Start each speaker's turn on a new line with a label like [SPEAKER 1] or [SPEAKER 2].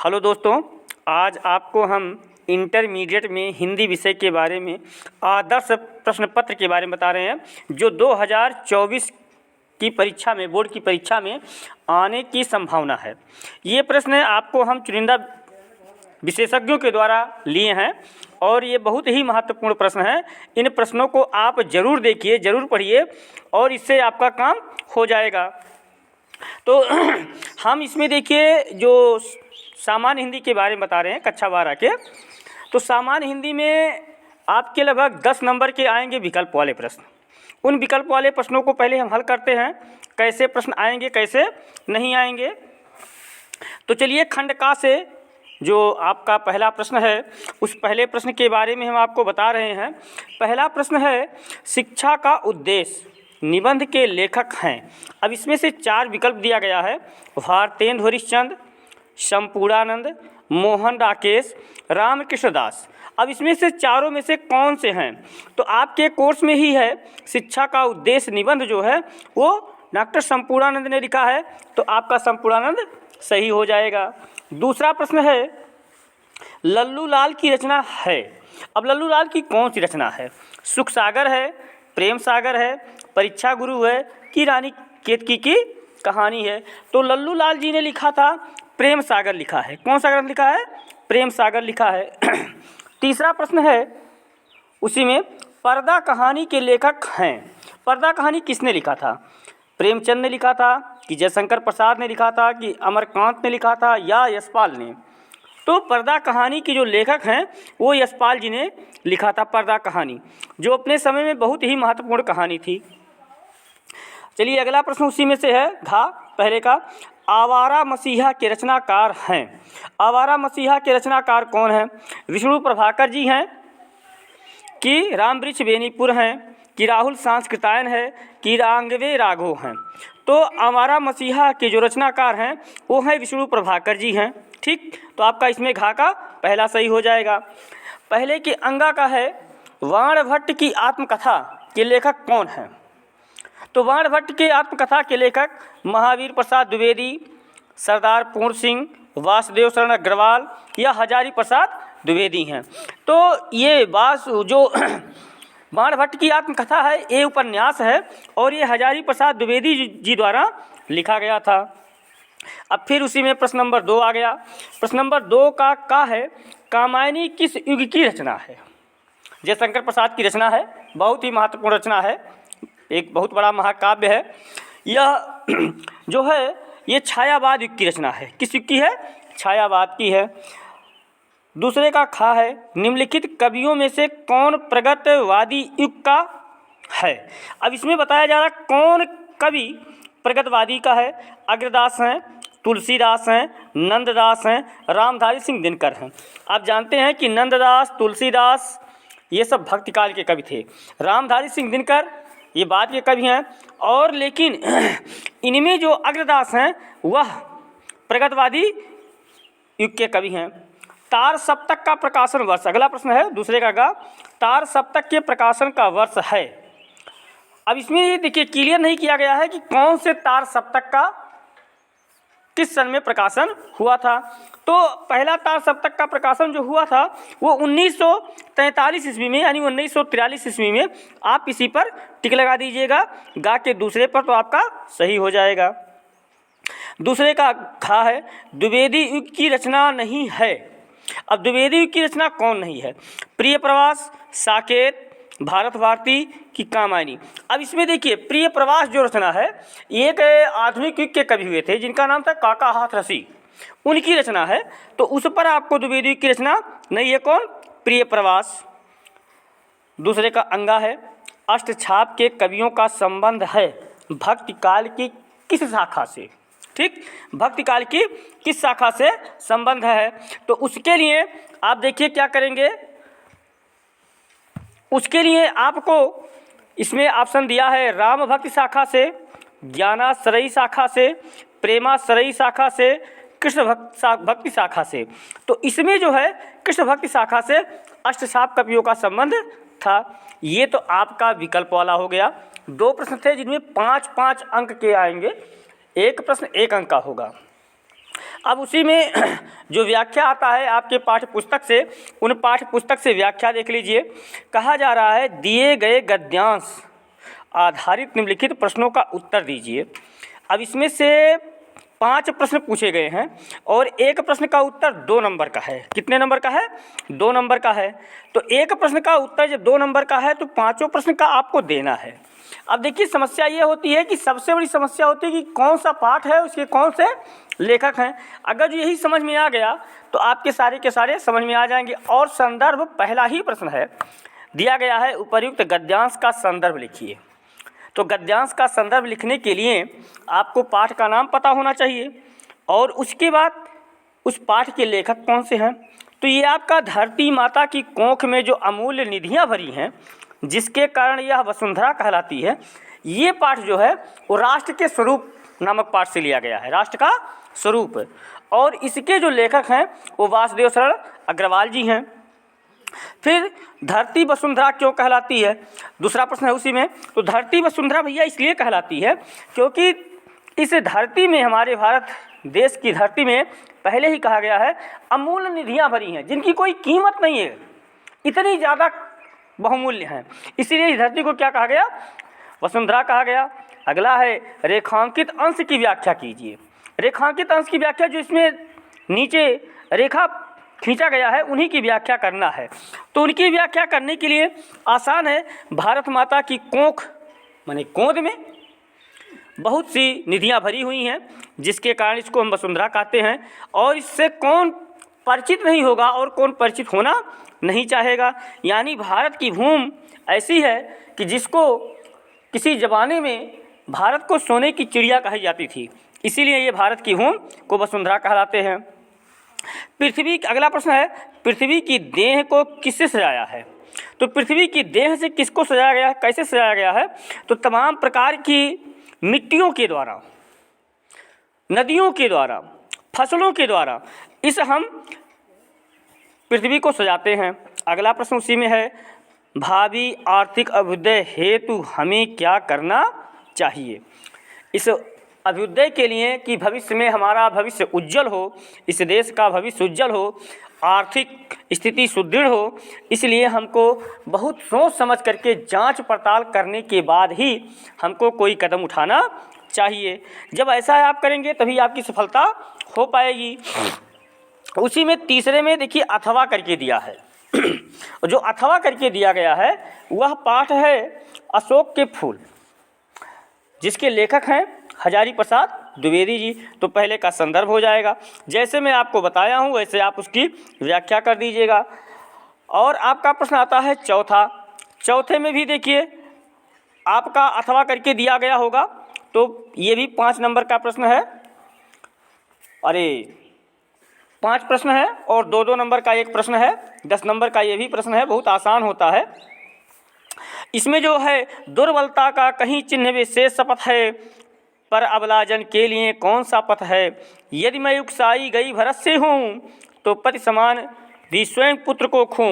[SPEAKER 1] Hello दोस्तों, आज आपको हम इंटरमीडिएट में हिंदी विषय के बारे में आदर्श प्रश्न पत्र के बारे में बता रहे हैं जो 2024 की परीक्षा में, बोर्ड की परीक्षा में आने की संभावना है। ये प्रश्न आपको हम चुनिंदा विशेषज्ञों के द्वारा लिए हैं और ये बहुत ही महत्वपूर्ण प्रश्न हैं। इन प्रश्नों को आप ज़रूर देखिए, ज़रूर पढ़िए और इससे आपका काम हो जाएगा। तो हम इसमें देखिए जो सामान्य हिंदी के बारे में बता रहे हैं कक्षा 12 के, तो सामान्य हिंदी में आपके लगभग 10 नंबर के आएंगे विकल्प वाले प्रश्न। उन विकल्प वाले प्रश्नों को पहले हम हल करते हैं, कैसे प्रश्न आएंगे कैसे नहीं आएंगे। तो चलिए खंड का से जो आपका पहला प्रश्न है उस पहले प्रश्न के बारे में हम आपको बता रहे हैं। पहला प्रश्न है, शिक्षा का उद्देश्य निबंध के लेखक हैं। अब इसमें से 4 विकल्प दिया गया है, भारतेंदु हरिश्चंद्र, संपूर्णानंद, मोहन राकेश, रामकृष्ण दास। अब इसमें से चारों में से कौन से हैं? तो आपके कोर्स में ही है, शिक्षा का उद्देश्य निबंध जो है वो डॉक्टर संपूर्णानंद ने लिखा है, तो आपका संपूर्णानंद सही हो जाएगा। दूसरा प्रश्न है, लल्लू लाल की रचना है। अब लल्लू लाल की कौन सी रचना है? सुख सागर है, प्रेम सागर है, परीक्षा गुरु है कि रानी केतकी की कहानी है? तो लल्लू लाल जी ने लिखा था प्रेम सागर लिखा है। कौन सा ग्रंथ लिखा है? प्रेम सागर लिखा है। तीसरा प्रश्न है उसी में, पर्दा कहानी के लेखक हैं। पर्दा कहानी किसने लिखा था? प्रेमचंद ने लिखा था कि जयशंकर प्रसाद ने लिखा था कि अमरकांत ने लिखा था या यशपाल ने? तो पर्दा कहानी के जो लेखक हैं वो यशपाल जी ने लिखा था पर्दा कहानी, जो अपने समय में बहुत ही महत्वपूर्ण कहानी थी। चलिए अगला प्रश्न उसी में से है, घा पहले का, आवारा मसीहा के रचनाकार हैं। आवारा मसीहा के रचनाकार कौन हैं? विष्णु प्रभाकर जी हैं कि रामवृक्ष बेनीपुर हैं कि राहुल सांस्कृतायन है कि रांगवे राघव हैं? तो आवारा मसीहा के जो रचनाकार हैं वो हैं विष्णु प्रभाकर जी हैं। ठीक, तो आपका इसमें घा का पहला सही हो जाएगा। पहले के अंगा का है, वाणभट्ट की आत्मकथा के लेखक कौन हैं? तो वाणभट्ट के आत्मकथा के लेखक महावीर प्रसाद द्विवेदी, सरदार पूर्ण सिंह, वासुदेव शरण अग्रवाल या हजारी प्रसाद द्विवेदी हैं। तो ये जो वाणभट्ट की आत्मकथा है ये उपन्यास है और ये हजारी प्रसाद द्विवेदी जी द्वारा लिखा गया था। अब फिर उसी में प्रश्न नंबर 2 आ गया। प्रश्न नंबर 2 का है, कामायनी किस युग की रचना है? जयशंकर प्रसाद की रचना है, बहुत ही महत्वपूर्ण रचना है, एक बहुत बड़ा महाकाव्य है। यह जो है ये छायावाद युग की रचना है। किस युग की है? छायावाद की है। दूसरे का खा है, निम्नलिखित कवियों में से कौन प्रगतवादी युग का है? अब इसमें बताया जा रहा है कौन कवि प्रगतवादी का है। अग्रदास हैं, तुलसीदास हैं, नंददास हैं, रामधारी सिंह दिनकर हैं। आप जानते हैं कि नंददास, तुलसीदास ये सब भक्ति काल के कवि थे। रामधारी सिंह दिनकर ये बाद के कवि हैं, और लेकिन इनमें जो अग्रदास हैं वह प्रगतवादी युग के कवि हैं। तार सप्तक का प्रकाशन वर्ष, अगला प्रश्न है दूसरे का तार सप्तक के प्रकाशन का वर्ष है। अब इसमें ये देखिए क्लियर नहीं किया गया है कि कौन से तार सप्तक का किस सन में प्रकाशन हुआ था। तो पहला तार सप्तक का प्रकाशन जो हुआ था वो 1943 ईस्वी में, यानी 1943 ईस्वी में। आप इसी पर टिक लगा दीजिएगा, गा के दूसरे पर तो आपका सही हो जाएगा। दूसरे का घा है, द्विवेदी युग की रचना नहीं है। अब द्विवेदी युग की रचना कौन नहीं है? प्रिय प्रवास, साकेत, भारत भारती की कामायनी। अब इसमें देखिए प्रिय प्रवास जो रचना है एक आधुनिक युग के कवि हुए थे जिनका नाम था काका हाथरसी, उनकी रचना है, तो उस पर आपको द्विवेदी युग की रचना नहीं है। कौन? प्रिय प्रवास। दूसरे का अंगा है, अष्टछाप के कवियों का संबंध है भक्ति काल की किस शाखा से? ठीक, भक्ति काल की किस शाखा से संबंध है? तो उसके लिए आप देखिए क्या करेंगे। उसके लिए आपको इसमें ऑप्शन दिया है राम भक्ति शाखा से, ज्ञानाश्रयी शाखा से, प्रेमाश्रयी शाखा से, कृष्ण भक्ति शाखा से। तो इसमें जो है कृष्ण भक्ति शाखा से अष्टछाप कवियों का संबंध था। ये तो आपका विकल्प वाला हो गया। 2 प्रश्न थे जिनमें 5-5 अंक के आएंगे, एक प्रश्न 1 अंक का होगा। अब उसी में जो व्याख्या आता है आपके पाठ्य पुस्तक से, उन पाठ्य पुस्तक से व्याख्या देख लीजिए। कहा जा रहा है दिए गए गद्यांश आधारित निम्नलिखित प्रश्नों का उत्तर दीजिए। अब इसमें से 5 प्रश्न पूछे गए हैं और एक प्रश्न का उत्तर 2 नंबर का है। कितने नंबर का है? 2 नंबर का है। तो एक प्रश्न का उत्तर जब 2 नंबर का है तो 5 प्रश्न का आपको देना है। अब देखिए समस्या ये होती है कि सबसे बड़ी समस्या होती है कि कौन सा पाठ है, उसके कौन से लेखक हैं। अगर यही समझ में आ गया तो आपके सारे के सारे समझ में आ जाएंगे। और संदर्भ पहला ही प्रश्न है, दिया गया है उपर्युक्त गद्यांश का संदर्भ लिखिए। तो गद्यांश का संदर्भ लिखने के लिए आपको पाठ का नाम पता होना चाहिए और उसके बाद उस पाठ के लेखक कौन से हैं। तो ये आपका धरती माता की कोख में जो अमूल्य निधियां भरी हैं, जिसके कारण यह वसुंधरा कहलाती है, ये पाठ जो है वो राष्ट्र के स्वरूप नामक पाठ से लिया गया है, राष्ट्र का स्वरूप। और इसके जो लेखक हैं वो वासुदेव शरण अग्रवाल जी हैं। फिर धरती वसुंधरा क्यों कहलाती है, दूसरा प्रश्न है उसी में। तो धरती वसुंधरा भैया इसलिए कहलाती है क्योंकि इस धरती में, हमारे भारत देश की धरती में पहले ही कहा गया है अमूल्य निधियां भरी हैं, जिनकी कोई कीमत नहीं है, इतनी ज़्यादा बहुमूल्य हैं। इसीलिए इस धरती को क्या कहा गया? वसुंधरा कहा गया। अगला है रेखांकित अंश की व्याख्या कीजिए। रेखांकित अंश की व्याख्या, जो इसमें नीचे रेखा खींचा गया है उन्हीं की व्याख्या करना है। तो उनकी व्याख्या करने के लिए आसान है। भारत माता की कोख माने गोद में बहुत सी निधियां भरी हुई हैं, जिसके कारण इसको हम वसुंधरा कहते हैं। और इससे कौन परिचित नहीं होगा और कौन परिचित होना नहीं चाहेगा। यानी भारत की भूमि ऐसी है कि जिसको किसी ज़माने में भारत को सोने की चिड़िया कही जाती थी, इसीलिए ये भारत की भूमि को वसुंधरा कहलाते हैं। पृथ्वी, अगला प्रश्न है पृथ्वी की देह को किससे सजाया है। तो पृथ्वी की देह से किसको सजाया गया है, कैसे सजाया गया है? तो तमाम प्रकार की मिट्टियों के द्वारा, नदियों के द्वारा, फसलों के द्वारा इस हम पृथ्वी को सजाते हैं। अगला प्रश्न उसी में है भावी आर्थिक अभ्युदय हेतु हमें क्या करना चाहिए। इस अभ्युदय के लिए कि भविष्य में हमारा भविष्य उज्जवल हो, इस देश का भविष्य उज्जवल हो, आर्थिक स्थिति सुदृढ़ हो, इसलिए हमको बहुत सोच समझ करके जांच पड़ताल करने के बाद ही हमको कोई कदम उठाना चाहिए। जब ऐसा आप करेंगे तभी आपकी सफलता हो पाएगी। उसी में तीसरे में देखिए अथवा करके दिया है। जो अथवा करके दिया गया है वह पाठ है अशोक के फूल, जिसके लेखक हैं हजारी प्रसाद द्विवेदी जी। तो पहले का संदर्भ हो जाएगा, जैसे मैं आपको बताया हूँ वैसे आप उसकी व्याख्या कर दीजिएगा। और आपका प्रश्न आता है चौथा। चौथे में भी देखिए आपका अथवा करके दिया गया होगा, तो ये भी 5 नंबर का प्रश्न है। अरे 5 प्रश्न है और 2-2 नंबर का एक प्रश्न है, 10 नंबर का ये भी प्रश्न है, बहुत आसान होता है। इसमें जो है दुर्बलता का कहीं चिन्ह विशेष शपथ है, पर अबलाजन के लिए कौन सा पथ है। यदि मैं उकसाई गई भरत से हूँ, तो पति समान भी स्वयं पुत्र को खूँ।